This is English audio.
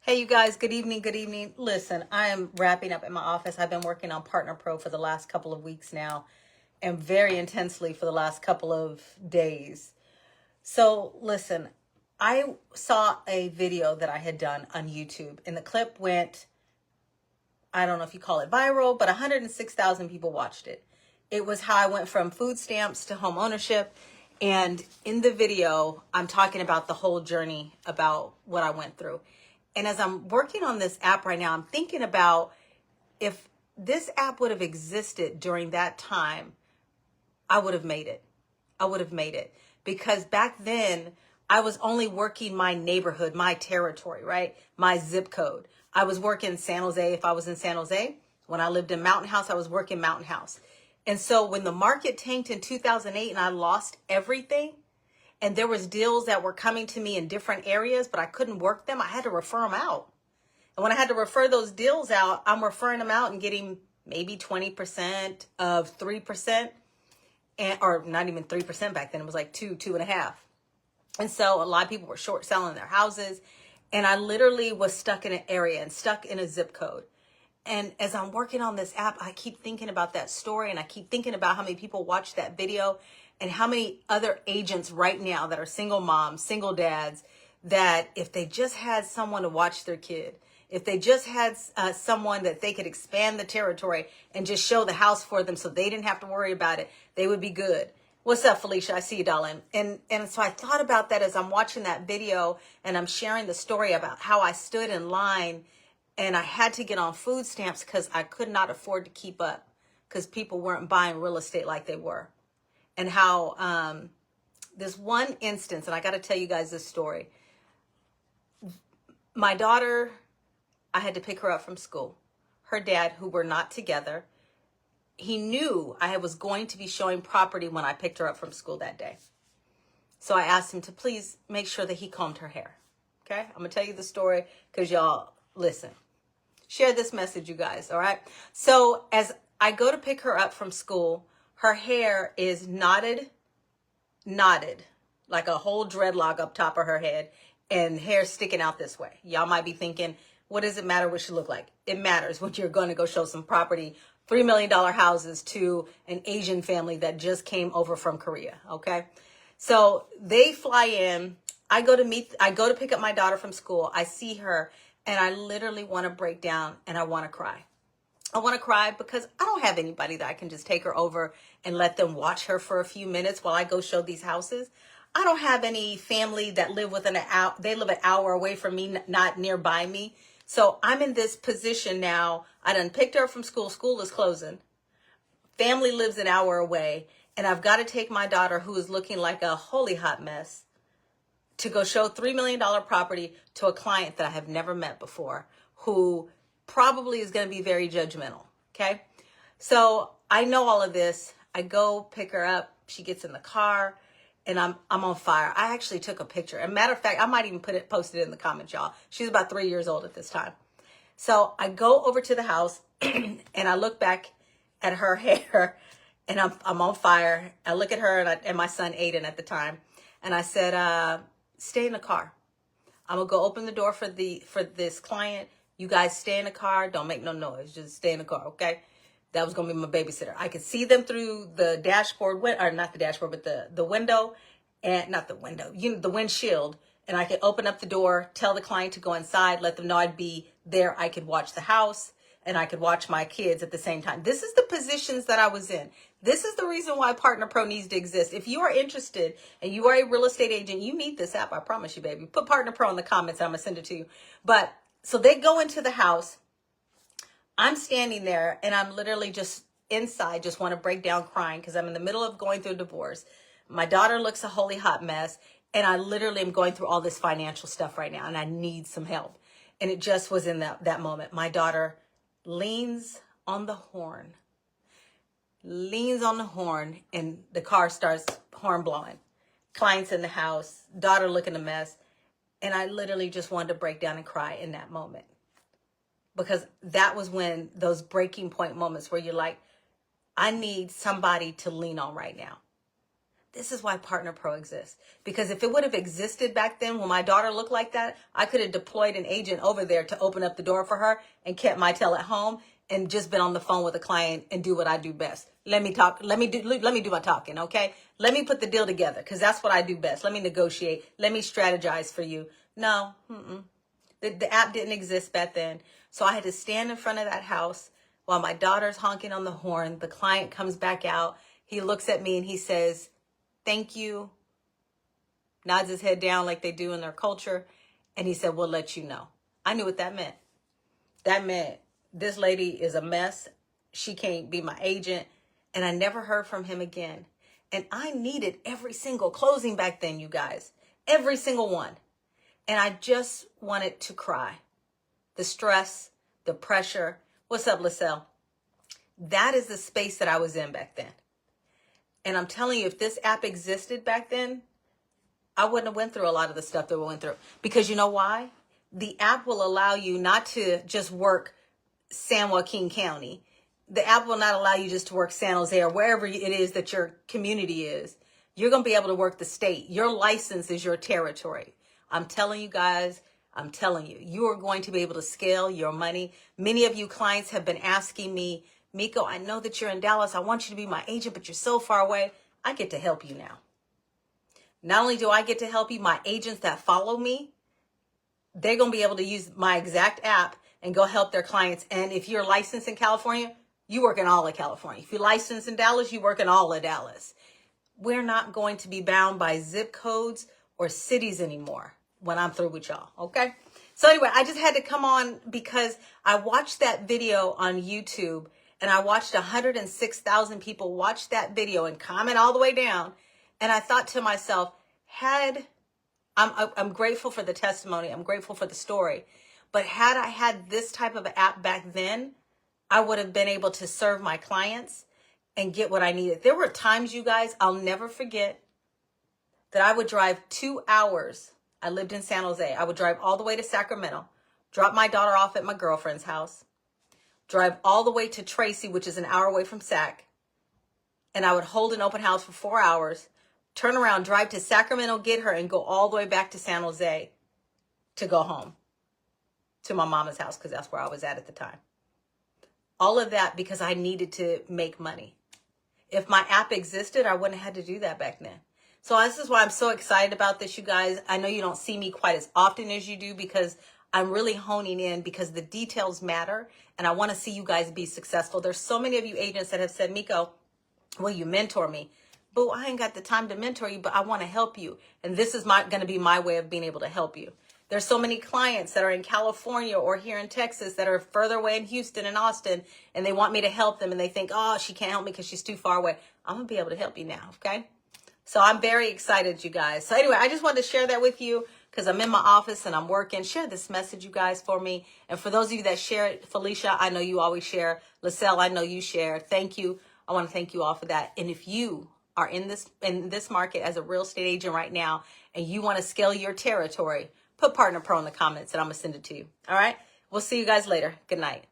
Hey, you guys, good evening, good evening. Listen, I am wrapping up in my office. I've been working on Partner Pro for the last couple of weeks now and very intensely for the last couple of days. So, listen, I saw a video that I had done on YouTube, and the clip went, I don't know if you call it viral, but 106,000 people watched it. It was how I went from food stamps to home ownership. And in the video, I'm talking about the whole journey about what I went through. And as I'm working on this app right now, I'm thinking about if this app would have existed during that time, I would have made it. I would have made it. Because back then, I was only working my neighborhood, my territory, right? My zip code. I was working San Jose if I was in San Jose. When I lived in Mountain House, I was working Mountain House. And so when the market tanked in 2008 and I lost everything, and there was deals that were coming to me in different areas, but I couldn't work them, I had to refer them out. And when I had to refer those deals out, I'm referring them out and getting maybe 20% of 3%, or not even 3% back then. It was like 2.5. And so a lot of people were short selling their houses. And I literally was stuck in an area and stuck in a zip code. And as I'm working on this app, I keep thinking about that story, and I keep thinking about how many people watched that video and how many other agents right now that are single moms, single dads, that if they just had someone to watch their kid, if they just had someone that they could expand the territory and just show the house for them so they didn't have to worry about it, they would be good. What's up, Felicia? I see you, darling. And so I thought about that as I'm watching that video, and I'm sharing the story about how I stood in line and I had to get on food stamps because I could not afford to keep up because people weren't buying real estate like they were. And how this one instance, and I got to tell you guys this story. My daughter, I had to pick her up from school. Her dad, who were not together, he knew I was going to be showing property when I picked her up from school that day. So I asked him to please make sure that he combed her hair. Okay? I'm going to tell you the story because y'all listen. Share this message, you guys, all right? So as I go to pick her up from school, her hair is knotted, like a whole dreadlock up top of her head, and hair sticking out this way. Y'all might be thinking, what does it matter what she look like? It matters when you're going to go show some property, $3 million houses to an Asian family that just came over from Korea, okay? So they fly in. I go to pick up my daughter from school. I see her, and I literally want to break down, and I want to cry. I want to cry because I don't have anybody that I can just take her over and let them watch her for a few minutes while I go show these houses. I don't have any family that live within an hour. They live an hour away from me, not nearby me. So I'm in this position now. I done picked her up from school. School is closing. Family lives an hour away. And I've got to take my daughter, who is looking like a holy hot mess, to go show $3 million property to a client that I have never met before, who probably is going to be very judgmental. Okay. So I know all of this. I go pick her up. She gets in the car, and I'm on fire. I actually took a picture. As a matter of fact, I might even post it in the comments, y'all. She's about 3 years old at this time. So I go over to the house and I look back at her hair, and I'm on fire. I look at her and my son Aiden at the time, and I said, stay in the car. I'm gonna go open the door for this client. You guys stay in the car. Don't make no noise. Just stay in the car, okay? That was gonna be my babysitter. I could see them through the dashboard, or not the dashboard, but the window, and not the window, the windshield. And I could open up the door, tell the client to go inside, let them know I'd be there. I could watch the house, and I could watch my kids at the same time. This is the positions that I was in. This is the reason why Partner Pro needs to exist. If you are interested and you are a real estate agent, you need this app. I promise you, baby. Put Partner Pro in the comments. I'm going to send it to you. But so they go into the house. I'm standing there, and I'm literally just inside, just want to break down crying because I'm in the middle of going through a divorce. My daughter looks a holy hot mess, and I literally am going through all this financial stuff right now, and I need some help. And it just was in that moment. My daughter leans on the horn, and the car starts horn blowing. Clients in the house, daughter looking a mess. And I literally just wanted to break down and cry in that moment. Because that was when those breaking point moments where you're like, I need somebody to lean on right now. This is why Partner Pro exists. Because if it would have existed back then when my daughter looked like that, I could have deployed an agent over there to open up the door for her and kept my tail at home and just been on the phone with a client and do what I do best. Let me talk. Let me do my talking, okay? Let me put the deal together because that's what I do best. Let me negotiate. Let me strategize for you. No, the app didn't exist back then. So I had to stand in front of that house while my daughter's honking on the horn. The client comes back out. He looks at me and he says, "Thank you," nods his head down like they do in their culture. And he said, "We'll let you know." I knew what that meant. That meant this lady is a mess. She can't be my agent. And I never heard from him again. And I needed every single closing back then, you guys. Every single one. And I just wanted to cry. The stress, the pressure. What's up, LaSalle? That is the space that I was in back then. And I'm telling you, if this app existed back then, I wouldn't have went through a lot of the stuff that we went through. Because you know why? The app will allow you not to just work San Joaquin County. The app will not allow you just to work San Jose or wherever it is that your community is. You're going to be able to work the state. Your license is your territory. I'm telling you guys, I'm telling you, you are going to be able to scale your money. Many of you clients have been asking me, "Miko, I know that you're in Dallas. I want you to be my agent, but you're so far away." I get to help you now. Not only do I get to help you, my agents that follow me, they're going to be able to use my exact app and go help their clients. And if you're licensed in California, you work in all of California. If you're licensed in Dallas, you work in all of Dallas. We're not going to be bound by zip codes or cities anymore when I'm through with y'all, okay? So anyway, I just had to come on because I watched that video on YouTube and I watched 106,000 people watch that video and comment all the way down. And I thought to myself, I'm grateful for the testimony. I'm grateful for the story. But had I had this type of app back then, I would have been able to serve my clients and get what I needed. There were times, you guys, I'll never forget that I would drive 2 hours. I lived in San Jose. I would drive all the way to Sacramento, drop my daughter off at my girlfriend's house, drive all the way to Tracy, which is an hour away from Sac, and I would hold an open house for 4 hours, turn around, drive to Sacramento, get her, and go all the way back to San Jose to go home to my mama's house because that's where I was at the time. All of that because I needed to make money. If my app existed, I wouldn't have had to do that back then. So this is why I'm so excited about this, you guys. I know you don't see me quite as often as you do because I'm really honing in because the details matter and I want to see you guys be successful. There's so many of you agents that have said, "Miko, will you mentor me?" Boo, I ain't got the time to mentor you, but I want to help you. And this is going to be my way of being able to help you. There's so many clients that are in California or here in Texas that are further away in Houston and Austin, and they want me to help them, and they think, "Oh, she can't help me because she's too far away." I'm going to be able to help you now, okay? So I'm very excited, you guys. So anyway, I just wanted to share that with you because I'm in my office and I'm working. Share this message, you guys, for me. And for those of you that share it, Felicia, I know you always share. LaSalle, I know you share. Thank you. I want to thank you all for that. And if you are in this market as a real estate agent right now and you want to scale your territory, put Partner Pro in the comments and I'm going to send it to you. All right. We'll see you guys later. Good night.